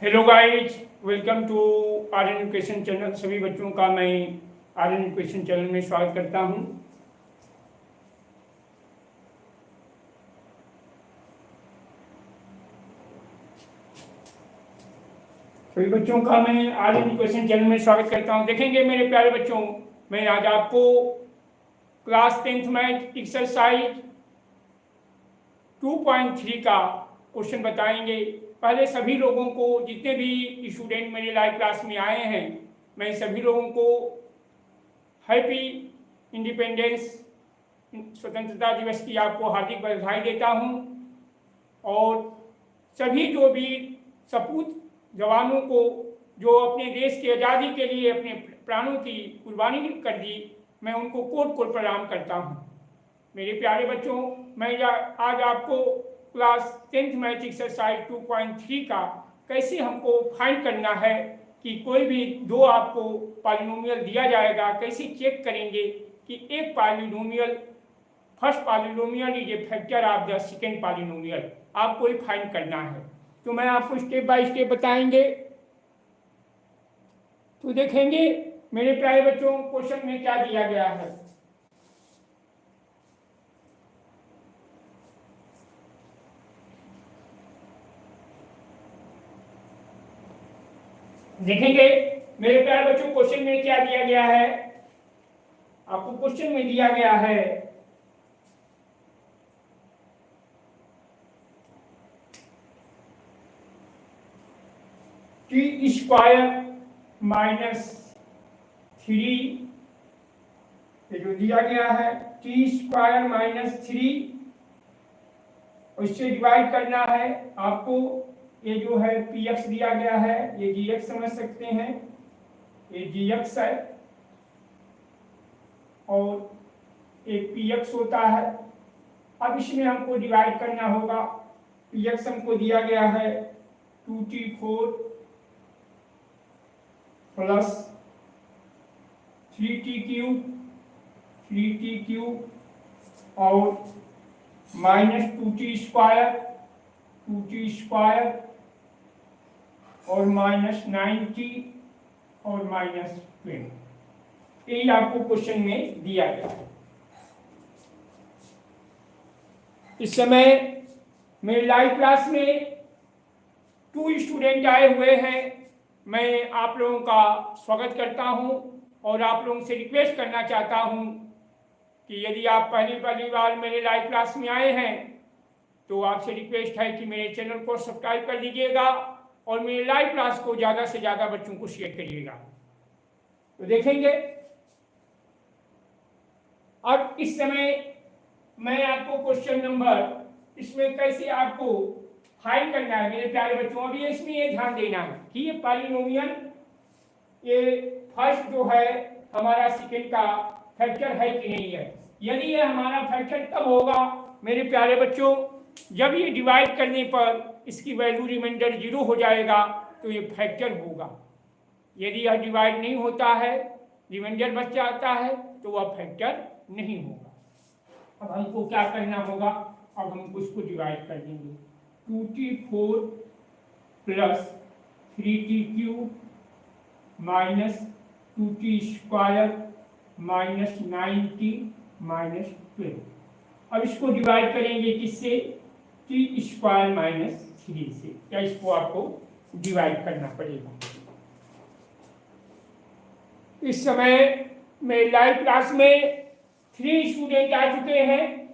Hello guys, welcome to Aryan education channel. सभी बच्चों का मैं आर्यन एजुकेशन चैनल में स्वागत करता हूं। सभी बच्चों का मैं आर्यन एजुकेशन चैनल में स्वागत करता हूं। देखेंगे मेरे प्यारे बच्चों, मैं आज आपको क्लास 10th मैथ एक्सरसाइज 2.3 का क्वेश्चन बताएंगे। पहले सभी लोगों को, जितने भी स्टूडेंट मेरे लाइव क्लास में आए हैं, मैं सभी लोगों को हैप्पी इंडिपेंडेंस, स्वतंत्रता दिवस की आपको हार्दिक बधाई देता हूं। और सभी जो भी सपूत जवानों को, जो अपने देश की आज़ादी के लिए अपने प्राणों की कुर्बानी कर दी, मैं उनको कोट कोट प्रणाम करता हूं। मेरे प्यारे बच्चों, मैं आज आपको क्लास 10th मैथ एक्सरसाइज 2.3 का कैसे हमको फाइंड करना है कि कोई भी दो आपको पॉलिनोमियल दिया जाएगा, कैसे चेक करेंगे कि एक polynomial, first polynomial is a factor of the second polynomial, आपको ही फाइंड करना है। तो मैं आपको स्टेप बाय स्टेप बताएंगे। तो देखेंगे मेरे प्यारे बच्चों, क्वेश्चन में क्या दिया गया है। देखेंगे मेरे प्यारे बच्चों, क्वेश्चन में क्या दिया गया है। आपको क्वेश्चन में दिया गया है टी स्क्वायर माइनस 3, ये जो दिया गया है टी स्क्वायर माइनस 3, उससे डिवाइड करना है आपको। ये जो है पी एक्स दिया गया है, ये जी एक्स समझ सकते हैं, ये जी एक्स है और एक पी एक्स होता है। अब इसमें हमको डिवाइड करना होगा। पी एक्स हमको दिया गया है 2t4 प्लस 3t क्यूब और माइनस 2t स्क्वायर और माइनस 9t और माइनस 12। यही आपको क्वेश्चन में दिया गया है। इस समय मेरे लाइव क्लास में 2 स्टूडेंट आए हुए हैं। मैं आप लोगों का स्वागत करता हूं और आप लोगों से रिक्वेस्ट करना चाहता हूं कि यदि आप पहली बार मेरे लाइव क्लास में आए हैं तो आपसे रिक्वेस्ट है कि मेरे चैनल को सब्सक्राइब कर लीजिएगा और मेरे लाइव क्लास को ज़्यादा से ज़्यादा बच्चों को शेयर करिएगा। तो देखेंगे अब इस समय मैं आपको क्वेश्चन नंबर, इसमें कैसे आपको फाइंड करना है मेरे प्यारे बच्चों। अभी इसमें ये ध्यान देना है कि ये पॉलिनोमियल, ये फर्स्ट जो है हमारा सेकेंड का फैक्टर है कि नहीं है। यदि ये हमारा फैक्टर तब होगा मेरे प्यारे बच्चों, जब ये डिवाइड करने पर इसकी वैल्यू रिमाइंडर 0 हो जाएगा तो ये फैक्टर होगा। यदि यह डिवाइड नहीं होता है, रिमाइंडर बच जाता है, तो वह फैक्टर नहीं होगा। अब हमको क्या करना होगा, अब हम उसको डिवाइड कर देंगे। 2t4 plus 3t cube minus 2t square minus 9t minus 12। अब इसको डिवाइड करेंगे किससे, टी स्क्वायर माइनस 3 से। क्या इसको आपको डिवाइड करना पड़ेगा। इस समय मेरे लाइव क्लास में 3 स्टूडेंट आ चुके हैं।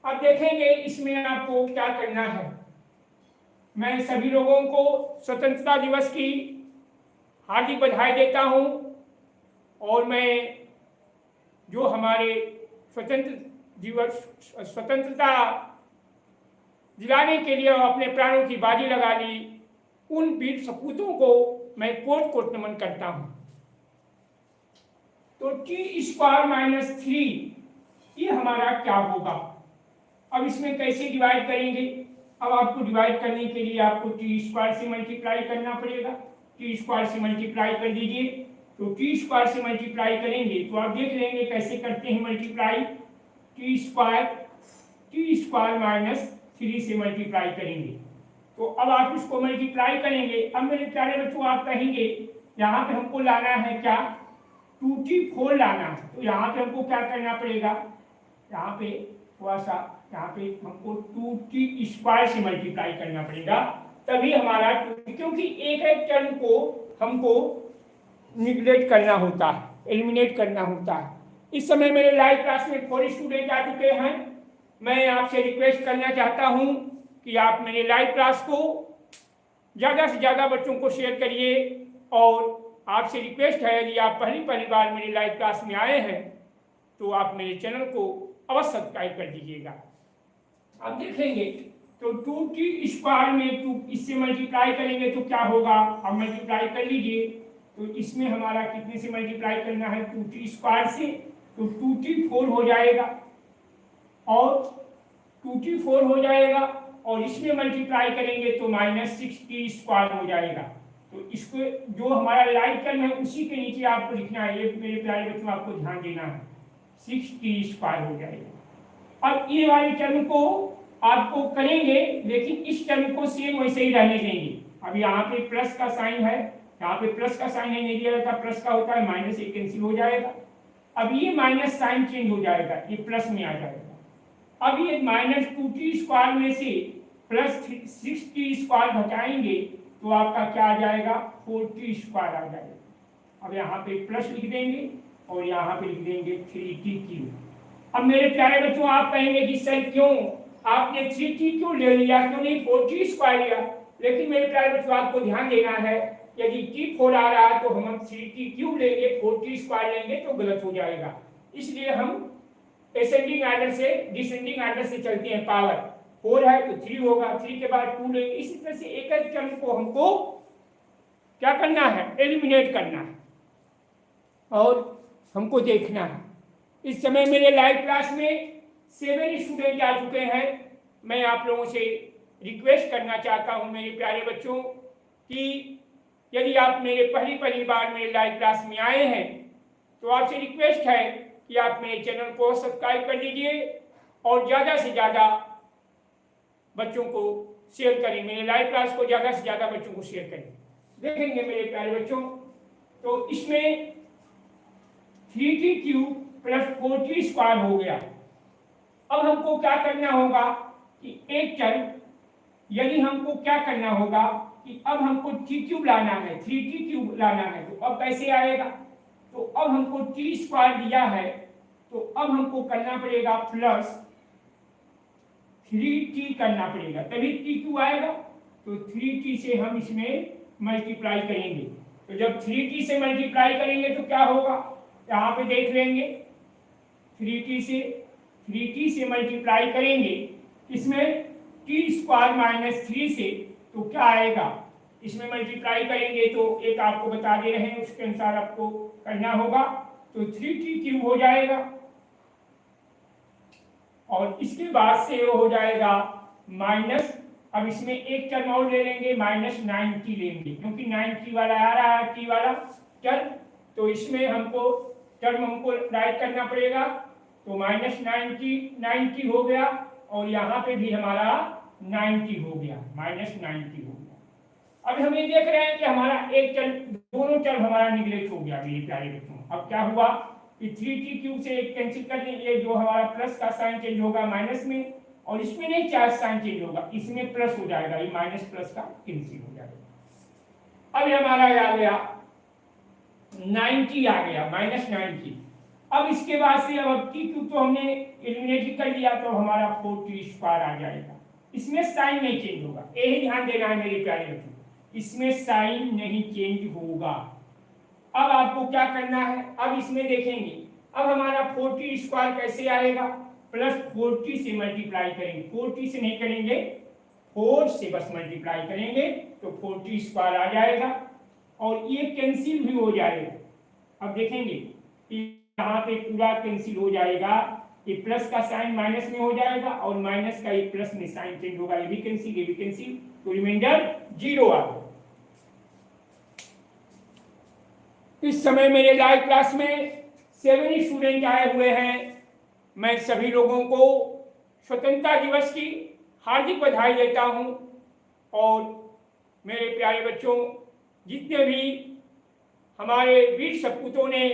अब देखेंगे इसमें आपको क्या करना है। मैं सभी लोगों को स्वतंत्रता दिवस की हार्दिक बधाई देता हूं और मैं जो हमारे स्वतंत्रता दिलाने के लिए अपने प्राणों की बाजी लगा ली, उन वीर सपूतों को मैं कोट कोट नमन करता हूं। तो टी स्क्वायर माइनस 3 ये हमारा क्या होगा। अब इसमें कैसे डिवाइड करेंगे। अब आपको डिवाइड करने के लिए आपको टी स्क्वायर से मल्टीप्लाई करना पड़ेगा। टी स्क्वायर से मल्टीप्लाई कर दीजिए। तो टी स्क्वायर से मल्टीप्लाई करेंगे तो आप देख लेंगे कैसे करते हैं मल्टीप्लाई। टी स्क्वायर माइनस 3 से मल्टीप्लाई करेंगे तो अब आप इसको मल्टीप्लाई करेंगे। अब मेरे प्यारे बच्चों आप कहेंगे यहाँ पे हमको लाना है क्या, 2t4 लाना है। तो यहाँ पे हमको क्या करना पड़ेगा, यहाँ पे थोड़ा सा यहाँ पे हमको 2t² से मल्टीप्लाई करना पड़ेगा, तभी हमारा 2t, क्योंकि एक एक टर्म को हमको निगलेक्ट करना होता है, एलिमिनेट करना होता है। इस समय मेरे लाइव क्लास में 4 स्टूडेंट आ चुके हैं। मैं आपसे रिक्वेस्ट करना चाहता हूं कि आप मेरे लाइव क्लास को ज़्यादा से ज़्यादा बच्चों को शेयर करिए, और आपसे रिक्वेस्ट है यदि आप पहली बार मेरे लाइव क्लास में आए हैं तो आप मेरे चैनल को अवश्य सब्सक्राइब कर दीजिएगा। आप देखेंगे तो 2t² में 2 इससे मल्टीप्लाई करेंगे तो क्या होगा, अब मल्टीप्लाई कर लीजिए। तो इसमें हमारा कितने से मल्टीप्लाई करना है, 2t² से, तो 2t4 हो जाएगा, और 2t4 हो जाएगा, और इसमें मल्टीप्लाई करेंगे तो -6t² हो जाएगा। तो इसको जो हमारा लाइव टर्म है उसी के नीचे आपको लिखना है, ये मेरे प्यारे बच्चों आपको ध्यान देना है, 6t² हो जाएगा। अब ये वाले टर्म को आपको करेंगे, लेकिन इस टर्म को सेम वैसे ही रहने देंगे। अब यहाँ पे प्लस का साइन है, यहाँ पे प्लस का साइन है, नहीं दिया जाता, प्लस का होता है, माइनस एक कैंसिल हो जाएगा। अब ये माइनस साइन चेंज हो जाएगा, ये प्लस में आ जाएगा। अब ये -2t² में से +6t² घटाएंगे तो आपका क्या आ जाएगा, 4t² आ जाएगा। अब यहाँ पे प्लस लिख देंगे और यहाँ पे लिख देंगे 3t3। अब मेरे प्यारे बच्चों आप कहेंगे कि सर क्यों आपने 3t क्यों ले लिया, क्यों नहीं 4t² लिया। लेकिन मेरे प्यारे बच्चों आपको ध्यान देना है, यदि t4 आ रहा है तो हम 3t³ लेंगे, 4t² लेंगे तो गलत हो जाएगा। इसलिए हम असेंडिंग आर्डर से डिसेंडिंग आर्डर से चलते हैं। पावर 4 है तो 3 होगा, 3 के बाद 2 लेंगे। इसी तरह से एक एक टर्म को हमको क्या करना है, एलिमिनेट करना है और हमको देखना है। इस समय मेरे लाइव क्लास में 7 स्टूडेंट आ चुके हैं। मैं आप लोगों से रिक्वेस्ट करना चाहता हूं मेरे प्यारे बच्चों कि यदि आप मेरे पहली बार मेरे लाइव क्लास में आए हैं तो आपसे रिक्वेस्ट है कि आप मेरे चैनल को सब्सक्राइब कर लीजिए और ज़्यादा से ज़्यादा बच्चों को शेयर करें, मेरे लाइव क्लास को ज़्यादा से ज़्यादा बच्चों को शेयर करें। देखेंगे मेरे प्यारे बच्चों, तो इसमें 3t³ + 4t² हो गया। अब हमको क्या करना होगा कि एक टर्म, यदि हमको क्या करना होगा कि अब हमको t³ लाना है, 3t³ लाना है, तो अब कैसे आएगा, तो अब हमको t² दिया है, तो अब हमको करना पड़ेगा +3t करना पड़ेगा, तभी t³ आएगा। तो 3t से हम इसमें मल्टीप्लाई करेंगे। तो जब 3t से मल्टीप्लाई करेंगे तो क्या होगा, यहाँ पे देख लेंगे, 3t से मल्टीप्लाई करेंगे, इसमें t² -3 से, तो क्या आएगा, इसमें मल्टीप्लाई करेंगे तो एक आपको बता दे रहे हैं, उसके अनुसार आपको करना होगा। तो 3t³ हो जाएगा, और इसके बाद से वो हो जाएगा माइनस, अब इसमें एक टर्म और ले लेंगे, -9t लेंगे, क्योंकि 9t वाला आ रहा है, t वाला टर्म, तो इसमें हमको राइट करना पड़ेगा। तो -90 हो गया, और यहाँ पे भी हमारा 90 हो गया, -90 हो गया। अब हम ये देख रहे हैं कि हमारा एक टर्म, दोनों टर्म हमारा निगलेक्ट हो गया मेरे प्यारे बच्चों। अब क्या हुआ कि 3t³ से एक कैंसिल कर देंगे, जो हमारा प्लस का साइन चेंज होगा माइनस में, और इसमें नहीं चार्ज साइन चेंज होगा, इसमें प्लस हो जाएगा, ये माइनस प्लस का कैंसिल हो जाएगा। अब हमारा आ गया 90 आ गया, -90। अब इसके बाद से अब t³ तो हमने एलिमिनेट कर लिया, तो हमारा 4t² आ जाएगा। इसमें साइन नहीं चेंज होगा, यही ध्यान देना है मेरे प्यारे बच्चों, इसमें साइन नहीं चेंज होगा। अब आपको क्या करना है, अब इसमें देखेंगे, अब हमारा 4t² कैसे आएगा, +4t से मल्टीप्लाई करेंगे, 4t से नहीं करेंगे, 4 से बस मल्टीप्लाई करेंगे तो 4t² आ जाएगा, और ये कैंसिल भी हो जाएगा। अब देखेंगे कि यहाँ पे पूरा कैंसिल हो जाएगा, ये प्लस का साइन माइनस में हो जाएगा, और माइनस का ये प्लस में साइन चेंज होगा, ये भी कैंसिल, तो रिमाइंडर 0 आ गया। इस समय मेरे लाइव क्लास में 7 स्टूडेंट आए हुए हैं। मैं सभी लोगों को स्वतंत्रता दिवस की हार्दिक बधाई देता हूं, और मेरे प्यारे बच्चों, जितने भी हमारे वीर सपूतों ने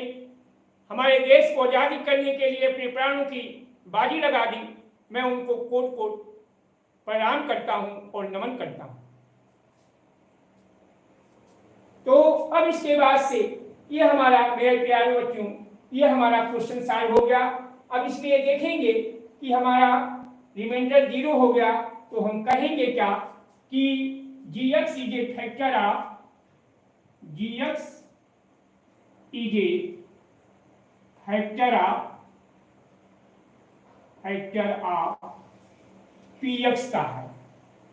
हमारे देश को आज़ादी करने के लिए अपने प्राणों की बाजी लगा दी, मैं उनको कोट कोट प्रणाम करता हूं और नमन करता हूं। तो अब इसके बाद से ये हमारा, मेरे प्यारे बच्चों, ये हमारा क्वेश्चन सॉल्व हो गया। अब इसमें ये देखेंगे कि हमारा रिमाइंडर 0 हो गया, तो हम कहेंगे क्या कि gx is a factor of px का है।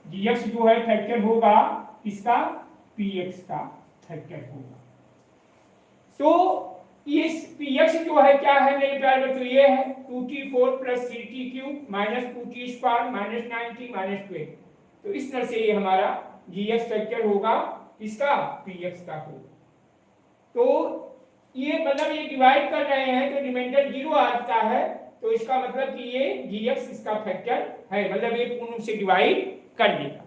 gx जो है फैक्टर होगा इसका, px का फैक्टर होगा। तो इस px जो है क्या है मेरे प्यारे बच्चों, ये है 2t4 + 3t³ - 2t² - 9t - 12। तो इस तरह से ये हमारा gx फैक्टर होगा, इसका px का होगा। तो ये मतलब ये डिवाइड कर रहे हैं तो रिमाइंडर 0 आता है, तो इसका मतलब कि ये gx इसका फैक्टर है, मतलब ये पूर्ण से डिवाइड कर देगा।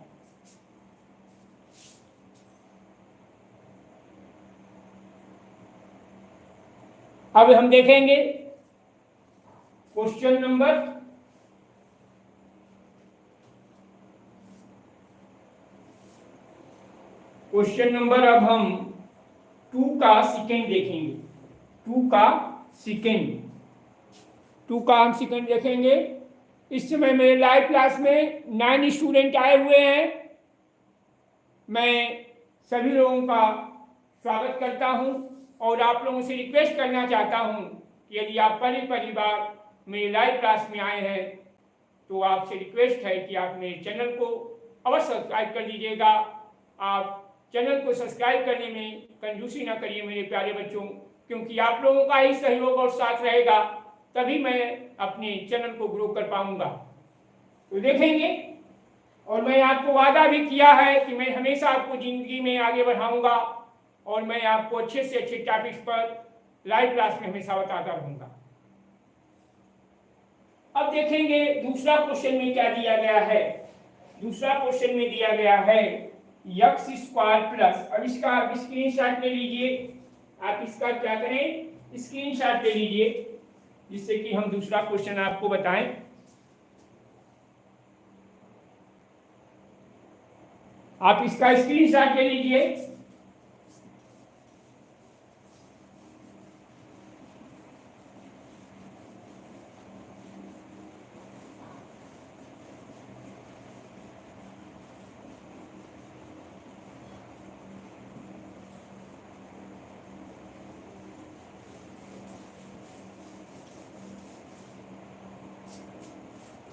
अब हम देखेंगे क्वेश्चन नंबर अब हम 2 का सेकेंड देखेंगे। 2 का हम सेकेंड देखेंगे। इस समय मेरे लाइव क्लास में 9 स्टूडेंट आए हुए हैं। मैं सभी लोगों का स्वागत करता हूं और आप लोगों से रिक्वेस्ट करना चाहता हूं कि यदि आप पहली बार मेरे लाइव क्लास में आए हैं तो आपसे रिक्वेस्ट है कि आप मेरे चैनल को अवश्य सब्सक्राइब कर लीजिएगा। आप चैनल को सब्सक्राइब करने में कंजूसी ना करिए मेरे प्यारे बच्चों, क्योंकि आप लोगों का ही सहयोग और साथ रहेगा तभी मैं अपने चैनल को ग्रो कर पाऊंगा। तो देखेंगे, और मैं आपको वादा भी किया है कि मैं हमेशा आपको जिंदगी में आगे बढ़ाऊंगा और मैं आपको अच्छे से अच्छे टॉपिक्स पर लाइव क्लास में हमेशा बताता रहूंगा। अब देखेंगे दूसरा क्वेश्चन में क्या दिया गया है। दूसरा क्वेश्चन में दिया गया है x²+, अब इसका आप स्क्रीनशॉट ले लीजिए। आप इसका क्या करें, स्क्रीनशॉट ले लीजिए, जिससे कि हम दूसरा क्वेश्चन आपको बताएं। आप इसका स्क्रीनशॉट ले लीजिए।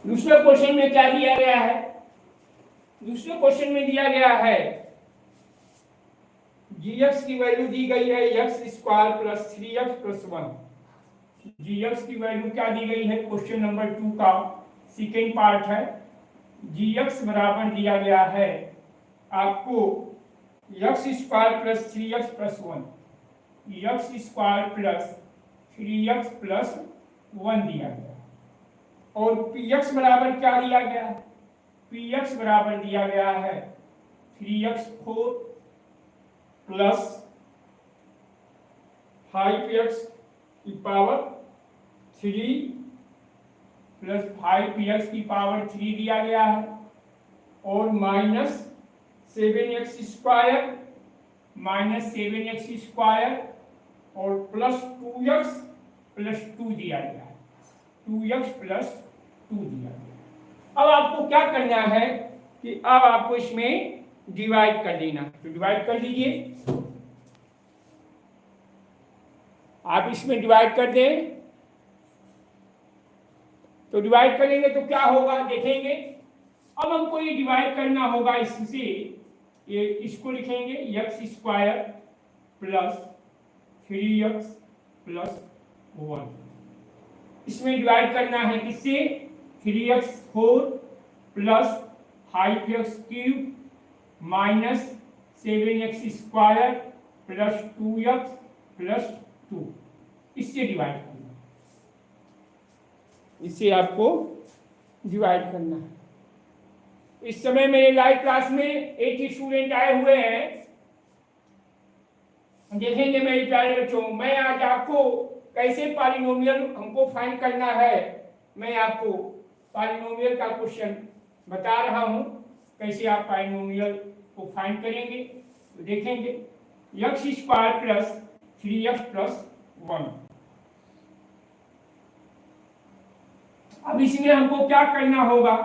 दूसरे क्वेश्चन में क्या दिया गया है। दूसरे क्वेश्चन में दिया गया है gx की वैल्यू दी गई है x² + 3x + 1। gx की वैल्यू क्या दी गई है, क्वेश्चन नंबर 2 का सेकेंड पार्ट है। gx बराबर दिया गया है आपको x² + 3x + 1, x² + 3x + 1 दिया गया। और px बराबर क्या दिया गया है, px बराबर दिया गया है 3x4 + 5x की पावर 3 + 5x की पावर 3 दिया गया है, और -7x² और +2x + 2 दिया गया है, 2x + 2 दिया गया। अब आपको क्या करना है कि अब आपको इसमें डिवाइड कर देना, तो डिवाइड कर दीजिए। आप इसमें डिवाइड कर दें, तो डिवाइड करेंगे तो क्या होगा देखेंगे। अब हमको ये डिवाइड करना होगा इससे, ये इसको लिखेंगे x² + 3x + 1। इसमें डिवाइड करना है किससे, 3x4 + 5x³ - 7x² + 2x + 2, इससे डिवाइड करना, इससे आपको डिवाइड करना है। इस समय मेरे लाइव क्लास में 80 स्टूडेंट आए हुए हैं। देखेंगे मेरे प्यारे बच्चों, मैं आज आपको कैसे पॉलिनोमियल हमको फाइंड करना है, मैं आपको पॉलिनोमियल का क्वेश्चन बता रहा हूं, कैसे आप पॉलिनोमियल को फाइंड करेंगे। तो देखेंगे x square plus 3x plus 1। अब इसमें हमको क्या करना होगा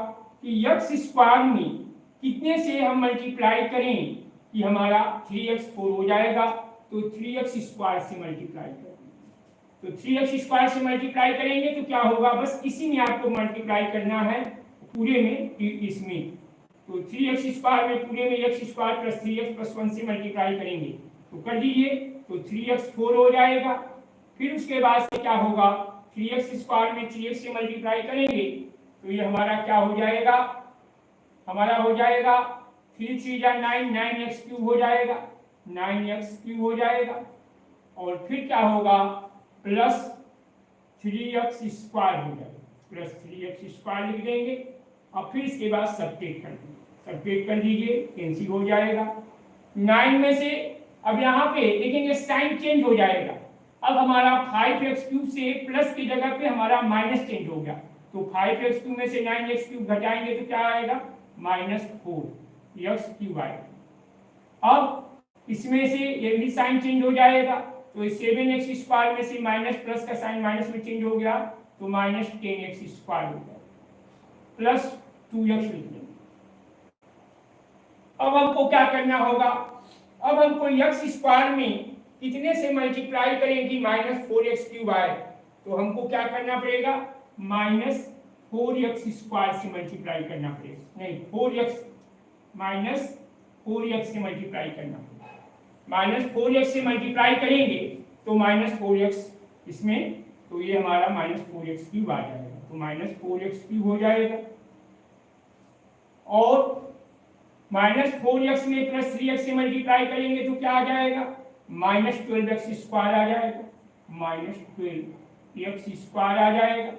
कि x स्क्वायर में कितने से हम मल्टीप्लाई करें कि हमारा 3x 4 हो जाएगा। तो 3x स्क्वायर से मल्टीप्लाई करेंगे, तो 3x स्क्वायर से मल्टीप्लाई करेंगे तो क्या होगा, बस इसी में आपको मल्टीप्लाई करना है पूरे में, इसमें। तो 3x स्क्वायर में पूरे में x square plus 3x plus 1 से मल्टीप्लाई करेंगे तो कर दीजिए, तो 3x 4 हो जाएगा। फिर उसके बाद से क्या होगा, 3x स्क्वायर में 3x से मल्टीप्लाई करेंगे तो ये हमारा क्या हो जाएगा, हमारा हो जाएगा 3 3 जा 9, 9x क्यूब हो जाएगा, 9x क्यूब हो जाएगा। और फिर क्या होगा, प्लस 3x स्क्वायर हो जाएगा, प्लस 3x स्क्वायर लिख देंगे। और फिर इसके बाद सब्ट्रैक्ट कर देंगे, सब्ट्रैक्ट कर दीजिए, कैंसिल हो जाएगा। 9 में से अब यहाँ पे देखेंगे साइन चेंज हो जाएगा। अब हमारा 5x क्यूब से प्लस की जगह पे हमारा माइनस चेंज हो गया, तो 5x क्यूब में से 9x क्यूब घटाएंगे तो क्या आएगा, -4x क्यूब आएगा। अब इसमें से ये भी साइन चेंज हो जाएगा, तो 7x स्क्वायर में से माइनस प्लस का साइन माइनस में चेंज हो गया तो -10x स्क्वायर हो जाएगा, प्लस 2x लिख देंगे। अब हमको क्या करना होगा, अब हमको x स्क्वायर में कितने से मल्टीप्लाई करें कि -4x क्यूब आए, तो हमको क्या करना पड़ेगा, -4x स्क्वायर से मल्टीप्लाई करना पड़ेगा, नहीं 4x से मल्टीप्लाई करना पड़ेगा। -4x से मल्टीप्लाई करेंगे तो -4x इसमें, तो ये हमारा -4x क्यूब आ जाएगा, तो -4x क्यूब हो जाएगा। और -4x में प्लस 3x से मल्टीप्लाई करेंगे तो क्या आ जाएगा, -12x स्क्वायर आ जाएगा, -12x स्क्वायर आ जाएगा।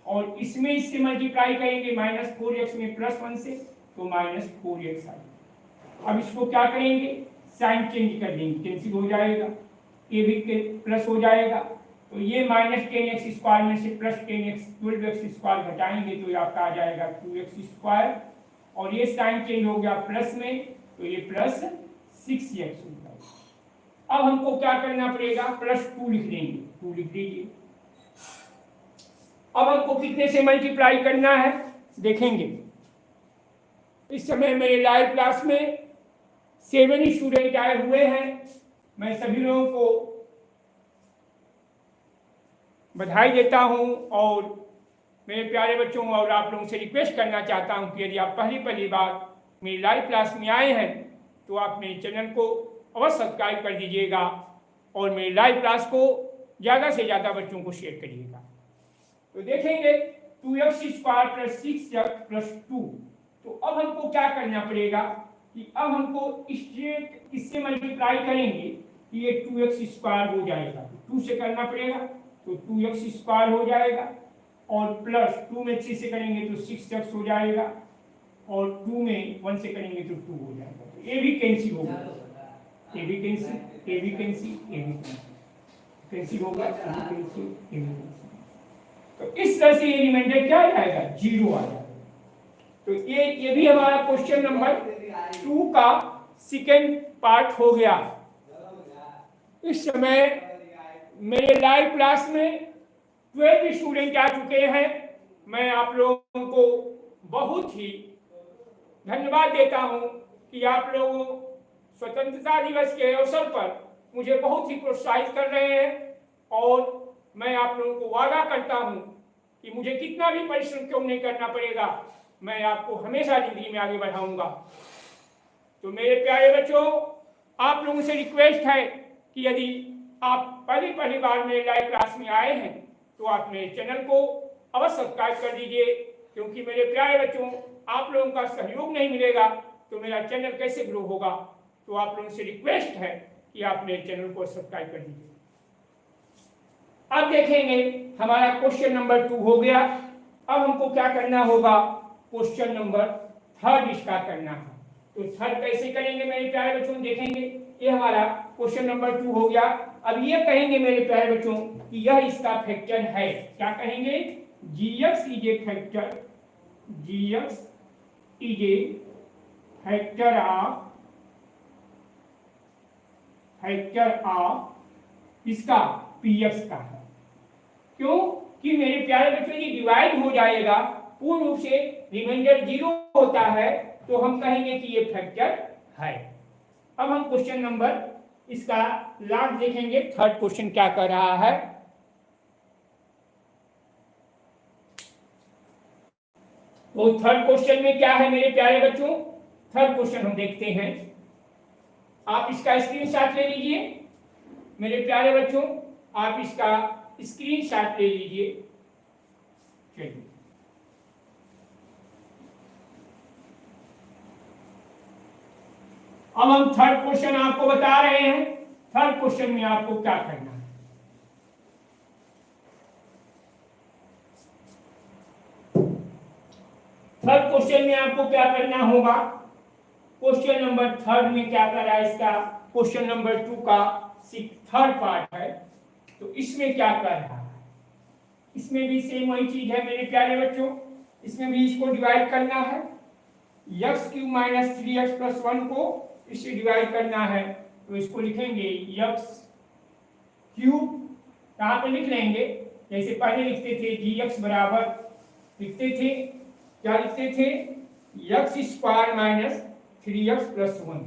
और इसमें इससे मल्टीप्लाई करेंगे -4x में प्लस 1 से तो -4x आएगा। अब इसको क्या करेंगे, साइन चेंज कर देंगे, कैंसिल हो जाएगा, ये भी प्लस हो जाएगा। तो ये -10x स्क्वायर में से प्लस 10x 12x स्क्वायर घटाएंगे तो ये आपका आ जाएगा 2x स्क्वायर। और ये साइन चेंज हो गया प्लस में, तो ये प्लस 6x हो जाएगा। अब हमको क्या करना पड़ेगा, +2 लिख देंगे, 2 लिख दीजिए। अब हमको कितने से मल्टीप्लाई करना है देखेंगे। इस समय मेरे लाइव क्लास में 7 स्टूडेंट आए हुए हैं। मैं सभी लोगों को बधाई देता हूं और मेरे प्यारे बच्चों और आप लोगों से रिक्वेस्ट करना चाहता हूं कि यदि आप पहली बार मेरी लाइव क्लास में आए हैं तो आप मेरे चैनल को अवश्य सब्सक्राइब कर दीजिएगा और मेरी लाइव क्लास को ज़्यादा से ज़्यादा बच्चों को शेयर करिएगा। तो देखेंगे 2x square plus 6x plus 2। तो अब हमको क्या करना पड़ेगा कि अब हमको इससे मल्टीप्लाई करेंगे कि ये 2x स्क्वायर हो जाएगा, 2 से करना पड़ेगा तो 2x स्क्वायर हो जाएगा। और प्लस 2 में 3 से करेंगे तो 6x हो जाएगा और 2 में 1 से करेंगे तो 2 हो जाएगा। तो ये भी कैंसिल होगा, ये भी कैंसिल, ये भी कैंसिल, ये भी कैंसिल होगा, ये भी कैंसिल, ये भी कैंसिल। तो इस तरह से ये रिमाइंडर क्या आएगा, 0 आ जाएगा। तो ये भी हमारा क्वेश्चन नंबर 2 का सेकेंड पार्ट हो गया। इस समय मेरे लाइव क्लास में 12 स्टूडेंट आ चुके हैं। मैं आप लोगों को बहुत ही धन्यवाद देता हूं कि आप लोगों स्वतंत्रता दिवस के अवसर पर मुझे बहुत ही प्रोत्साहित कर रहे हैं और मैं आप लोगों को वादा करता हूं कि मुझे कितना भी परिश्रम क्यों नहीं करना पड़ेगा, मैं आपको हमेशा जिंदगी में आगे बढ़ाऊंगा। तो मेरे प्यारे बच्चों, आप लोगों से रिक्वेस्ट है कि यदि आप पहली बार मेरे लाइव क्लास में आए हैं तो आप मेरे चैनल को अवश्य सब्सक्राइब कर दीजिए, क्योंकि मेरे प्यारे बच्चों आप लोगों का सहयोग नहीं मिलेगा तो मेरा चैनल कैसे ग्रो होगा। तो आप लोगों से रिक्वेस्ट है कि आप मेरे चैनल को सब्सक्राइब कर दीजिए। अब देखेंगे हमारा क्वेश्चन नंबर 2 हो गया। अब हमको क्या करना होगा, क्वेश्चन नंबर थर्ड इसका करना है। तो थर्ड कैसे करेंगे मेरे प्यारे बच्चों, देखेंगे। ये हमारा क्वेश्चन नंबर 2 हो गया। अब ये कहेंगे मेरे प्यारे बच्चों कि यह इसका फैक्टर है। क्या कहेंगे? gx is a factor, gx is a factor of इसका px का है। क्यों कि मेरे प्यारे बच्चों ये डिवाइड हो जाएगा, पूर्ण रूप से रिमाइंडर 0 होता है, तो हम कहेंगे कि ये फैक्टर है। अब हम क्वेश्चन नंबर इसका लास्ट देखेंगे, थर्ड क्वेश्चन क्या कर रहा है। तो थर्ड क्वेश्चन में क्या है मेरे प्यारे बच्चों, थर्ड क्वेश्चन हम देखते हैं। आप इसका स्क्रीनशॉट ले लीजिए मेरे प्यारे बच्चों, आप इसका स्क्रीनशॉट ले लीजिए। चलिए अब हम थर्ड क्वेश्चन आपको बता रहे हैं। थर्ड क्वेश्चन में आपको क्या करना है। थर्ड क्वेश्चन में आपको क्या करना होगा, क्वेश्चन नंबर थर्ड में क्या कर रहा है, इसका क्वेश्चन नंबर 2 का थर्ड पार्ट है। तो इसमें क्या कर रहा है, इसमें भी सेम वही चीज है मेरे प्यारे बच्चों। इसमें भी इसको डिवाइड करना है, x cube minus 3x plus 1 को इससे डिवाइड करना है। तो इसको लिखेंगे x क्यूब, यहाँ पे लिख लेंगे जैसे पहले लिखते थे gx बराबर लिखते थे, क्या लिखते थे, x square minus 3x plus 1,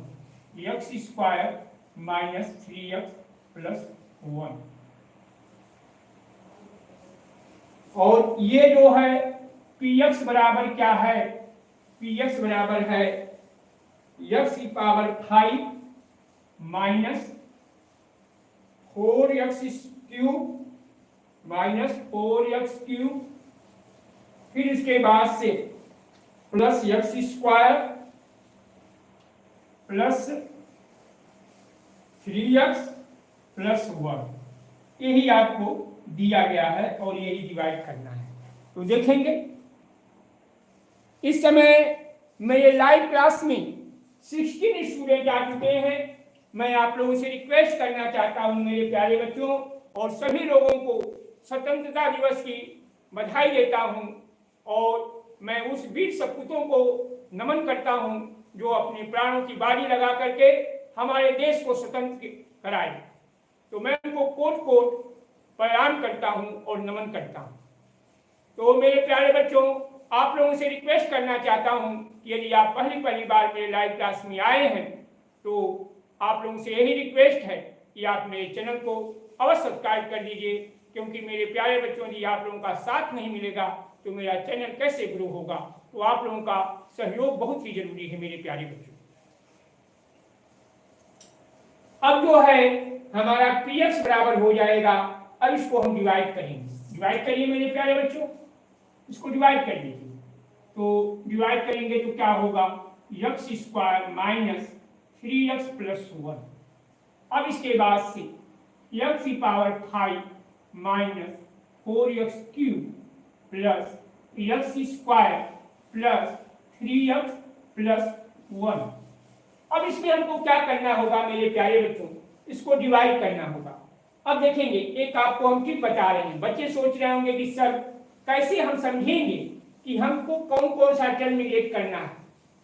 x square minus 3x plus 1। और ये जो है px बराबर क्या है, px बराबर है x की power 5 minus 4x cube minus 4x cube, फिर इसके बाद से plus x square plus 3x plus 1। यही आपको दिया गया है और यही डिवाइड करना है। तो देखेंगे इस समय मेरे लाइव क्लास में 16 स्टूडेंट आ चुके हैं। मैं आप लोगों से रिक्वेस्ट करना चाहता हूं मेरे प्यारे बच्चों, और सभी लोगों को स्वतंत्रता दिवस की बधाई देता हूं, और मैं उस वीर सपूतों को नमन करता हूं जो अपने प्राणों की बाजी लगा करके हमारे देश को स्वतंत्र कराए। तो मैं उनको कोट कोट प्रणाम करता हूं और नमन करता हूं। तो मेरे प्यारे बच्चों, आप लोगों से रिक्वेस्ट करना चाहता हूं कि यदि आप पहली बार मेरे लाइव क्लास में आए हैं तो आप लोगों से यही रिक्वेस्ट है कि आप मेरे चैनल को अवश्य सब्सक्राइब कर लीजिए, क्योंकि मेरे प्यारे बच्चों यदि आप लोगों का साथ नहीं मिलेगा तो मेरा चैनल कैसे ग्रो होगा। तो आप लोगों का सहयोग बहुत ही जरूरी है मेरे प्यारे बच्चों। अब जो है हमारा px बराबर हो जाएगा, अब इसको हम डिवाइड करेंगे। डिवाइड करिए मेरे प्यारे बच्चों, इसको डिवाइड कर लीजिए। तो डिवाइड करेंगे तो क्या होगा, x square minus 3x plus 1। अब इसके बाद से x की power 5 minus 4x cube plus x square plus 3x plus 1। अब इसमें हमको क्या करना होगा मेरे प्यारे बच्चों, इसको डिवाइड करना होगा। अब देखेंगे, एक आपको हम ट्रिक बता रहे हैं। बच्चे सोच रहे होंगे कि सर कैसे हम समझेंगे कि हमको कौन कौन सा टर्म निगेट करना है।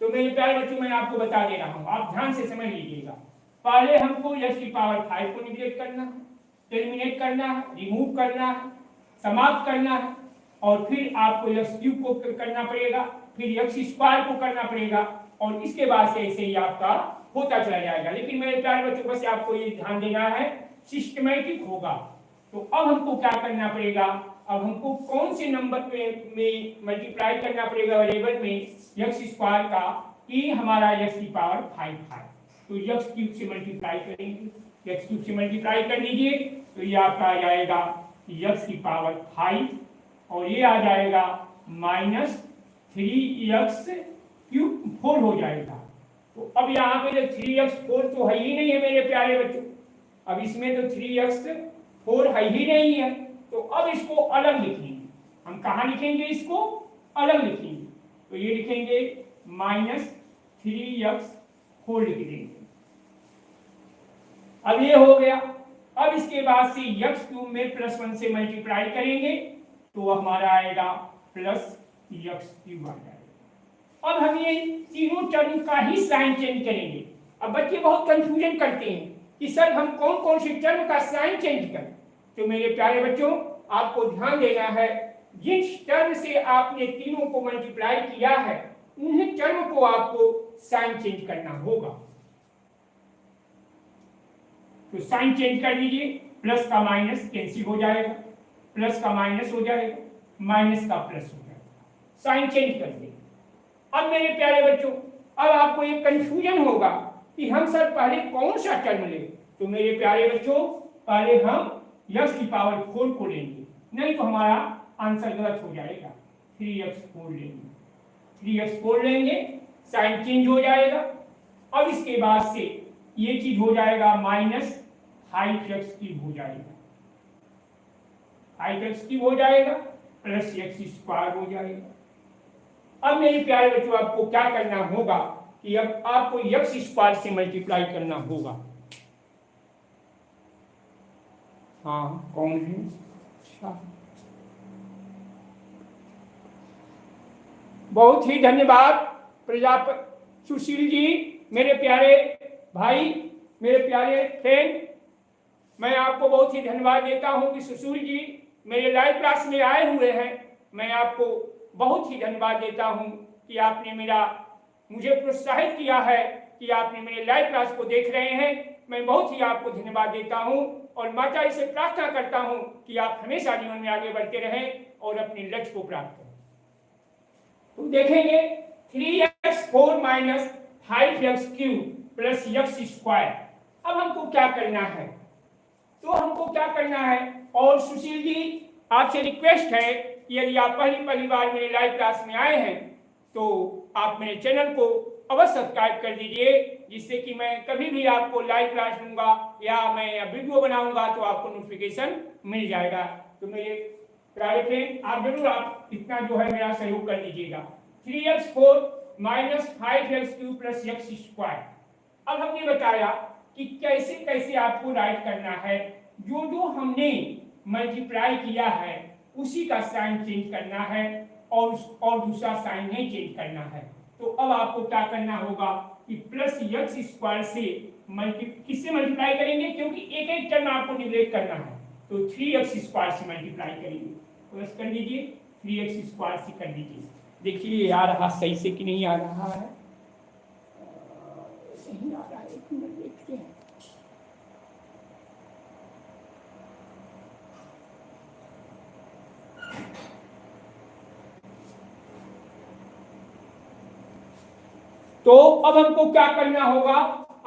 तो मेरे प्यारे बच्चों मैं आपको बता दे रहा हूँ, आप ध्यान से समझ लीजिएगा। पहले हमको x की पावर 5 को निगेट करना है, टर्मिनेट करना है, रिमूव करना है, समाप्त करना है, और फिर आपको x क्यूब को करना पड़ेगा, फिर x स्क्वायर को करना पड़ेगा, और इसके बाद से ऐसे ही आपका होता चला जाएगा। लेकिन मेरे प्यारे बच्चों बस आपको ये ध्यान देना है, सिस्टमैटिक होगा। तो अब हमको क्या करना पड़ेगा, अब हमको कौन से नंबर में मल्टीप्लाई करना पड़ेगा वेरिएबल में x स्क्वायर का, कि हमारा x की पावर 5 है। तो x क्यूब से मल्टीप्लाई करेंगे, x क्यूब से मल्टीप्लाई कर लीजिए तो ये आपका आ जाएगा x की पावर 5, और ये आ जाएगा माइनस 3x क्यूब 4 हो जाएगा। तो अब यहाँ पे 3x 4 तो है ही नहीं है मेरे प्यारे बच्चों, अब इसमें तो 3x 4 है ही नहीं है। तो अब इसको अलग लिखेंगे, हम कहाँ लिखेंगे, इसको अलग लिखेंगे। तो ये लिखेंगे माइनस 3x होल लिख देंगे। अब ये हो गया। अब इसके बाद से x³ में +1 से मल्टीप्लाई करेंगे तो हमारा आएगा +x³ आ जाएगा। अब हम ये तीनों टर्म का ही साइन चेंज करेंगे। अब बच्चे बहुत कंफ्यूजन करते हैं कि सर हम कौन कौन से टर्म का साइन चेंज करें। तो मेरे प्यारे बच्चों, आपको ध्यान देना है, जिस टर्म से आपने तीनों को मल्टीप्लाई किया है उन्हीं टर्म को आपको साइन चेंज करना होगा। तो साइन चेंज कर दीजिए, प्लस का माइनस कैंसिल हो जाएगा, प्लस का माइनस हो जाएगा, माइनस का प्लस हो जाएगा, साइन चेंज कर दिए। अब मेरे प्यारे बच्चों, अब आपको ये कंफ्यूजन होगा कि हम सर पहले कौन सा टर्म लें। तो मेरे प्यारे बच्चों, पहले हम x⁴ को लेंगे, नहीं तो हमारा आंसर गलत हो जाएगा। 3x4 लेंगे, 3x4 लेंगे, साइन चेंज हो जाएगा। अब इसके बाद से ये चीज हो जाएगा -5x³ हो जाएगा, 5x³ हो जाएगा, प्लस x² हो जाएगा। अब मेरे प्यारे बच्चों, आपको क्या करना होगा कि अब आपको x² से मल्टीप्लाई करना होगा। हाँ, कौन है? अच्छा, बहुत ही धन्यवाद प्रजापति सुशील जी, मेरे प्यारे भाई, मेरे प्यारे फ्रेंड। मैं आपको बहुत ही धन्यवाद देता हूं कि सुशील जी मेरे लाइव क्लास में आए हुए हैं। मैं आपको बहुत ही धन्यवाद देता हूं कि आपने मुझे प्रोत्साहित किया है कि आपने मेरे लाइव क्लास को देख रहे हैं। मैं बहुत ही आपको धन्यवाद देता हूं और माता से प्रार्थना करता हूं कि आप हमेशा जीवन में आगे बढ़ते रहें और अपने लक्ष्य को प्राप्त करें। तो देखेंगे 3x4 - 5x³ प्लस x²। अब हमको क्या करना है? तो हमको क्या करना है? और सुशील जी, आपसे रिक्वेस्ट है कि यदि आप पहली बार मेरे लाइव क्लास में आए हैं तो आप मेरे चैनल को अवश्य सब्सक्राइब कर दीजिए, जिससे कि मैं कभी भी आपको लाइव क्लास दूंगा या मैं वीडियो बनाऊंगा तो आपको नोटिफिकेशन मिल जाएगा। तो मेरे प्यारे फ्रेंड, आप जरूर आप इतना जो है मेरा सहयोग कर दीजिएगा। 3x4 - 5x³ plus x²। अब हमने बताया कि कैसे कैसे आपको राइट करना है। जो हमने मल्टीप्लाई किया है उसी का साइन चेंज करना है और दूसरा साइन नहीं चेंज करना है। तो अब आपको क्या करना होगा कि प्लस x² से किससे मल्टीप्लाई करेंगे, क्योंकि एक एक टर्म आपको निग्लेक्ट करना है। तो 3x² से मल्टीप्लाई करेंगे। प्लस कर दीजिए, 3x² से कर दीजिए। देखिए आ रहा सही से कि नहीं आ रहा है? नहीं आ रहा है, एक मिनट देखते हैं। तो अब हमको क्या करना होगा?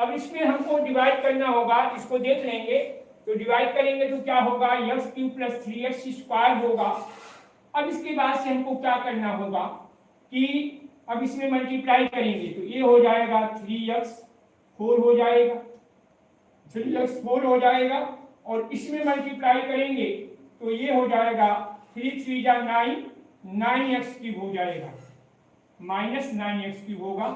अब इसमें हमको डिवाइड करना होगा। इसको देख लेंगे तो डिवाइड करेंगे तो क्या होगा? x³ प्लस 3x² होगा। अब इसके बाद से हमको क्या करना होगा कि अब इसमें मल्टीप्लाई करेंगे तो ये हो जाएगा 3x4 हो जाएगा, 3x4 हो जाएगा। और इसमें मल्टीप्लाई करेंगे तो ये हो जाएगा 3 3 जा 9, 9x³ हो जाएगा, -9x³ होगा,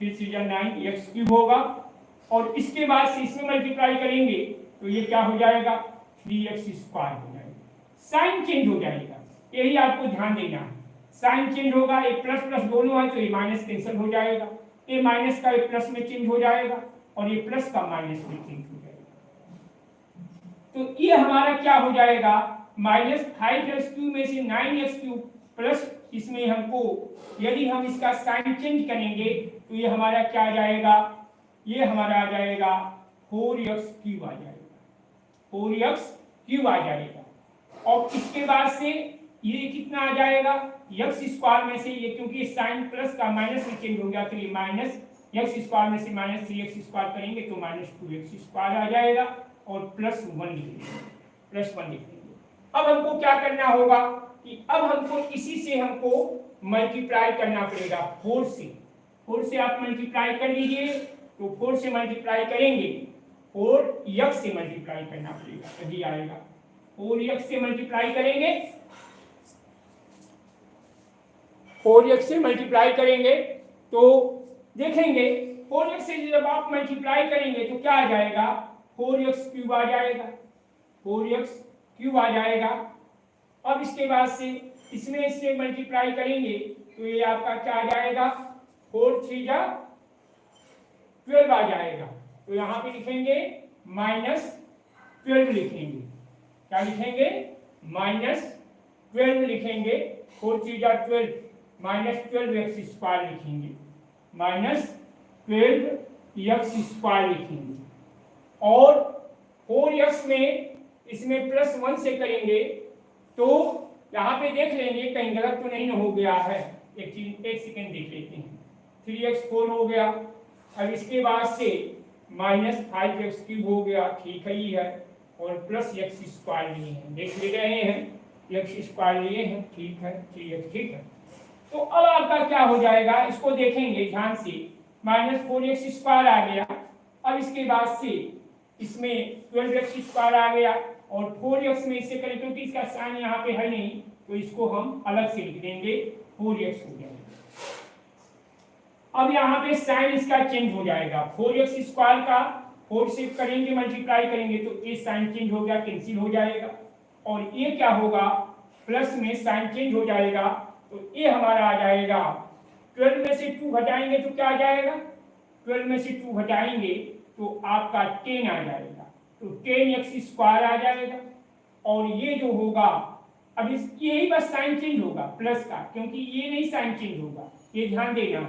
3 3 जा 9x³ होगा। और इसके बाद से इसमें मल्टीप्लाई करेंगे तो ये क्या हो जाएगा? 3x² हो जाएगा। साइन चेंज हो जाएगा, यही आपको ध्यान देना है। साइन चेंज होगा, एक प्लस प्लस दोनों है तो ये माइनस कैंसिल हो जाएगा, ये माइनस का एक प्लस में चेंज हो जाएगा और ये प्लस का माइनस में चेंज हो जाएगा। तो ये हमारा क्या हो जाएगा? -5x³ में से 9x³ प्लस इसमें हमको यदि हम इसका साइन चेंज करेंगे तो ये हमारा क्या आ जाएगा? ये हमारा आ जाएगा 4x³ आ जाएगा, 4x³ आ जाएगा। और इसके बाद से ये कितना आ जाएगा? x² में से ये, क्योंकि साइन प्लस का माइनस में चेंज हो गया तो ये -x² में से -3x² करेंगे तो -2x² आ जाएगा और +1 लिखेंगे, +1 लिखेंगे। अब हमको क्या करना होगा कि अब हमको इसी से हमको मल्टीप्लाई करना पड़ेगा 4 से। 4 से आप मल्टीप्लाई कर लीजिए तो 4 से मल्टीप्लाई करेंगे, 4x से मल्टीप्लाई करना पड़ेगा तभी आएगा। 4x से मल्टीप्लाई करेंगे, 4x से मल्टीप्लाई करेंगे तो देखेंगे 4x से जब आप मल्टीप्लाई करेंगे तो क्या आ जाएगा, 4x क्यूब आ जाएगा, 4x क्यूब आ जाएगा। अब इसके बाद से इसमें इससे मल्टीप्लाई करेंगे तो ये आपका क्या आ जाएगा, 4 3 जा 12 आ जाएगा। तो यहाँ पे लिखेंगे -12 लिखेंगे, क्या लिखेंगे, -12 लिखेंगे, 4 3 जा 12 -12x स्क्वायर लिखेंगे, -12x लिखेंगे। और 4x में इसमें +1 से करेंगे तो यहाँ पे देख लेंगे कहीं गलत तो नहीं हो गया है, एक सेकेंड देख लेते हैं। 3x 4 हो गया। अब इसके बाद से -5x क्यूब हो गया, ठीक है ही है, और +x स्क्वायर लिए हैं, देख ले रहे हैं, x स्क्वायर लिए हैं, ठीक है, 3x, ठीक है। तो अब आपका क्या हो जाएगा, इसको देखेंगे ध्यान से, -4x स्क्वायर आ गया। अब इसके बाद से इसमें 12x स्क्वायर आ गया, और 4x में इससे करें क्योंकि इसका साइन यहाँ पे है नहीं तो इसको हम अलग से लिख देंगे, 4x हो जाएगा। अब यहाँ पे साइन इसका चेंज हो जाएगा, 4x स्क्वायर का 4 से करेंगे मल्टीप्लाई करेंगे तो ये साइन चेंज हो गया, कैंसिल हो जाएगा, और ये क्या होगा, प्लस में साइन चेंज हो जाएगा तो ये हमारा आ जाएगा, 12 में से 2 घटाएंगे तो क्या आ जाएगा, 12 में से 2 घटाएंगे तो आपका 10 आ जाएगा, तो 10x स्क्वायर आ जाएगा। और ये जो होगा, अब इस यही बस साइन चेंज होगा प्लस का, क्योंकि ये नहीं साइन चेंज होगा, ये ध्यान देना।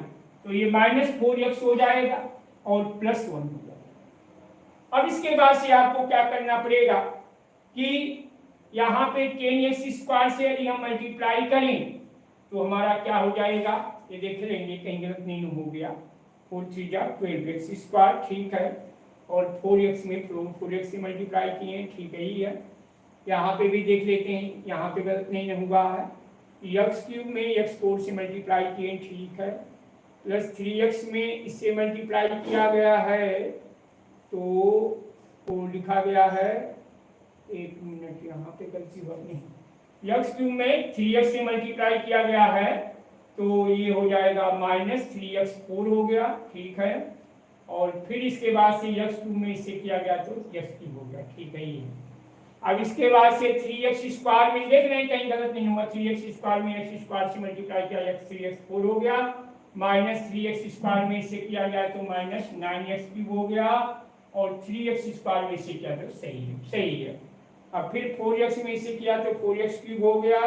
तो ये -4x हो जाएगा और +1 हो जाएगा। अब इसके बाद से आपको क्या करना पड़ेगा कि यहाँ पे 10x स्क्वायर से यदि हम मल्टीप्लाई करें तो हमारा क्या हो जाएगा, ये देख लेंगे कहीं गलत नहीं हो गया, 4 3 जा 12x स्क्वायर, ठीक है, और 4x में 4x से मल्टीप्लाई किए, ठीक है ही है। यहाँ पे भी देख लेते हैं, यहाँ पे गलत नहीं हुआ है, x क्यूब में x 4 से मल्टीप्लाई किए, ठीक है, +3x में इससे मल्टीप्लाई किया गया है तो लिखा गया है, एक मिनट यहाँ पे गलती हो नहीं, x क्यूब में 3x से मल्टीप्लाई किया गया है तो ये हो जाएगा -3x 4 हो गया, ठीक है, और फिर इसके बाद से x क्यूब में इससे किया गया तो x क्यूब हो गया, ठीक है ये। अब इसके बाद से 3x स्क्वायर में देख रहे हैं कहीं गलत नहीं हुआ, 3x स्क्वायर में x स्क्वायर से मल्टीप्लाई किया, x 3x 4 हो गया, -3x स्क्वायर में इससे किया गया तो -9x क्यूब हो गया, और 3x स्क्वायर में इससे किया तो सही है। अब फिर 4x में इसे किया तो 4x क्यूब हो गया,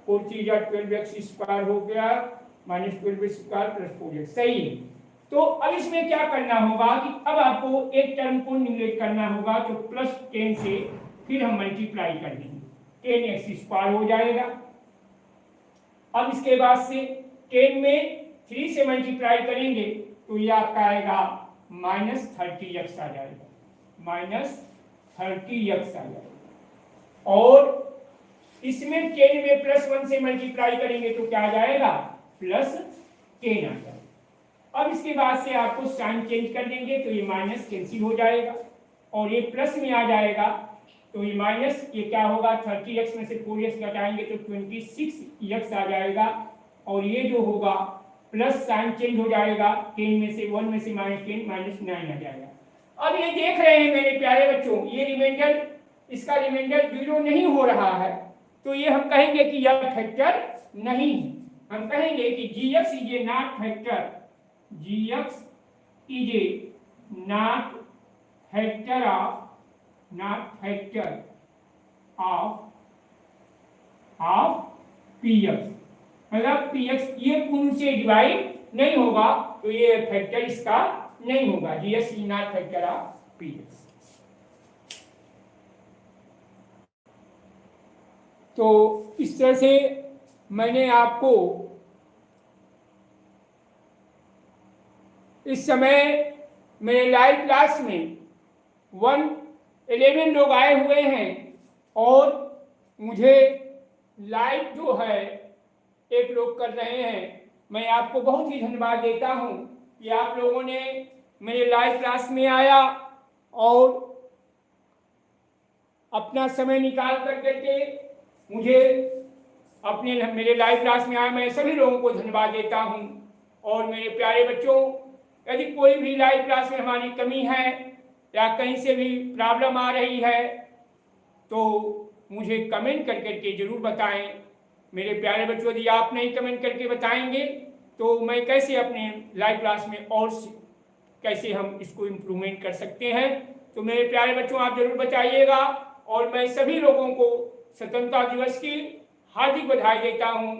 4 3 जा 12x स्क्वायर हो गया, -12x स्क्वायर + 4x, सही है। तो अब इसमें क्या करना होगा कि अब आपको एक टर्म को निगलेक्ट करना होगा, तो +10 से फिर हम मल्टीप्लाई कर देंगे, 10x स्क्वायर हो जाएगा। अब इसके बाद से 10 में 3 से मल्टीप्लाई करेंगे तो ये आपका आएगा -30x आ जाएगा, -30x आ जाएगा। और इसमें 10 में +1 से मल्टीप्लाई करेंगे तो क्या आ जाएगा, +10 आ जाएगा। अब इसके बाद से आपको साइन चेंज कर देंगे तो ये माइनस कैंसिल हो जाएगा, और ये प्लस में आ जाएगा तो ये माइनस, ये क्या होगा, 30x में से 4x घटाएंगे तो 26x आ जाएगा, और ये जो होगा प्लस साइन चेंज हो जाएगा, 10 में से 1 में से -10 -9 आ जाएगा। अब ये देख रहे हैं मेरे प्यारे बच्चों, ये रिमाइंडर, इसका रिमाइंडर 0 नहीं हो रहा है, तो ये हम कहेंगे कि यह फैक्टर नहीं, हम कहेंगे कि gx is a not factor, gx is a not factor of px, मतलब px ये पूर्ण से डिवाइड नहीं होगा तो ये फैक्टर इसका नहीं होगा, gx is not factor of px। तो इस तरह से मैंने आपको इस समय मेरे लाइव क्लास में 111 लोग आए हुए हैं, और मुझे लाइव जो है एक लोग कर रहे हैं। मैं आपको बहुत ही धन्यवाद देता हूं कि आप लोगों ने मेरे लाइव क्लास में आया और अपना समय निकाल कर करके मुझे अपने मेरे लाइव क्लास में आए। मैं सभी लोगों को धन्यवाद देता हूं। और मेरे प्यारे बच्चों, यदि कोई भी लाइव क्लास में हमारी कमी है या कहीं से भी प्रॉब्लम आ रही है तो मुझे कमेंट कर करके ज़रूर बताएं। मेरे प्यारे बच्चों, यदि आप नहीं कमेंट करके बताएंगे तो मैं कैसे अपने लाइव क्लास में और कैसे हम इसको इम्प्रूवमेंट कर सकते हैं। तो मेरे प्यारे बच्चों, आप जरूर बताइएगा। और मैं सभी लोगों को स्वतंत्रता दिवस की हार्दिक बधाई देता हूं।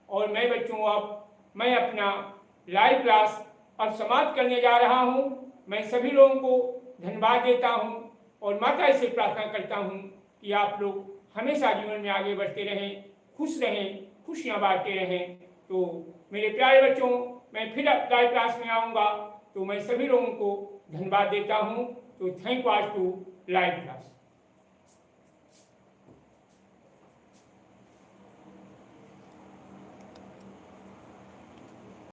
और मैं बच्चों, अब मैं अपना लाइव क्लास अब समाप्त करने जा रहा हूं। मैं सभी लोगों को धन्यवाद देता हूं और माता से प्रार्थना करता हूं कि आप लोग हमेशा जीवन में आगे बढ़ते रहें, खुश रहें, खुशियां बांटते रहें। तो मेरे प्यारे बच्चों, मैं फिर लाइव क्लास में आऊँगा, तो मैं सभी लोगों को धन्यवाद देता हूँ। तो thank you to live class.